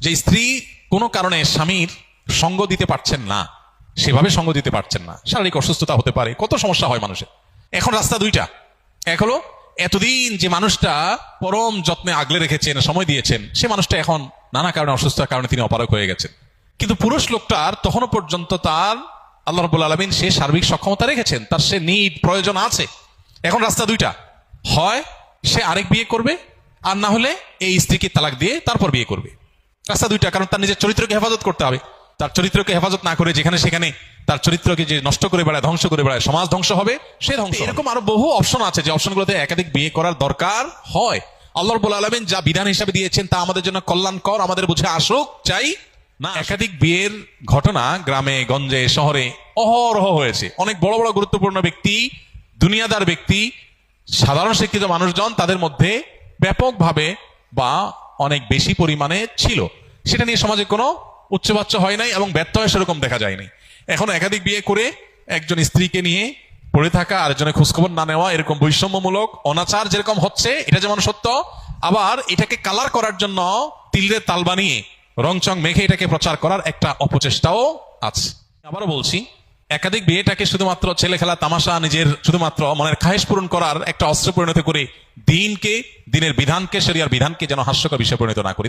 যে স্ত্রী কোনো কারণে স্বামীর সঙ্গ দিতে পারছেন না, সেভাবে সঙ্গ দিতে পারছেন না, শারীরিক অসুস্থতা হতে পারে, কত সমস্যা হয় মানুষের। এখন রাস্তা দুইটা। এক হলো এতদিন যে মানুষটা পরম যত্নে আগলে রেখেছেন, সময় দিয়েছেন, সে মানুষটা এখন নানা কারণে অসুস্থতার কারণে তিনি অপারগ হয়ে গেছেন। কিন্তু পুরুষ লোকটার তখনও পর্যন্ত তার আল্লাহ রাব্বুল আলামিন সে সার্বিক সক্ষমতা রেখেছেন, তার সে নিড প্রয়োজন আছে। এখন রাস্তা দুইটা, হয় সে আরেক বিয়ে করবে, আর না হলে এই স্ত্রীকে তালাক দিয়ে তারপর বিয়ে করবে। রাস্তা দুইটা, কারণ তার নিজের চরিত্রকে হেফাজত করতে হবে। তার চরিত্রকে হেফাজত না করে যেখানে সেখানে তার চরিত্রকে যে নষ্ট করে বেড়ায়, ধ্বংস করে বেড়ায়, সমাজ ধ্বংস হবে, সে ধ্বংস। এরকম আরো বহু অপশন আছে যে অপশনগুলোতে একাধিক বিয়ে করার দরকার হয়। আল্লাহ রাব্বুল আলামিন যা বিধান হিসাবে দিয়েছেন তা আমাদের জন্য কল্যাণকর, আমাদের বুঝে আসুক চাই না। একাধিক বিয়ের ঘটনা গ্রামে গঞ্জে শহরে অহরহ হয়েছে। অনেক বড় বড় গুরুত্বপূর্ণ ব্যক্তি, দুনিয়াদার ব্যক্তি, সাধারণ শিক্ষিত মানুষজন তাদের মধ্যে ব্যাপকভাবে বা অনেক বেশি পরিমাণে ছিল। সেটা নিয়ে সমাজে কোনো উচ্চবাচ্য হয় নাই এবং ব্যর্থ হয় সেরকম দেখা যায়নি। এখন একাধিক বিয়ে করে একজন স্ত্রীকে নিয়ে পড়ে থাকা, আরেকজনের খোঁজখবর না নেওয়া, এরকম বৈষম্যমূলক অনাচার যেরকম হচ্ছে, এটা যেমন সত্য, আবার এটাকে কালার করার জন্য তিলরে তাল বানিয়ে রংচং মেখে এটাকে প্রচার করার একটা অপচেষ্টাও আছে। আবারও বলছি, একাধিক বিয়েটাকে শুধুমাত্র ছেলে খেলা তামাশা, নিজের শুধুমাত্র মনের খায়েশ পূরণ করার একটা অস্ত্রে পরিণত করে দিনের বিধানকে, শরিয়ার বিধানকে যেন হাস্যকর বিষয়ে পরিণত না করি।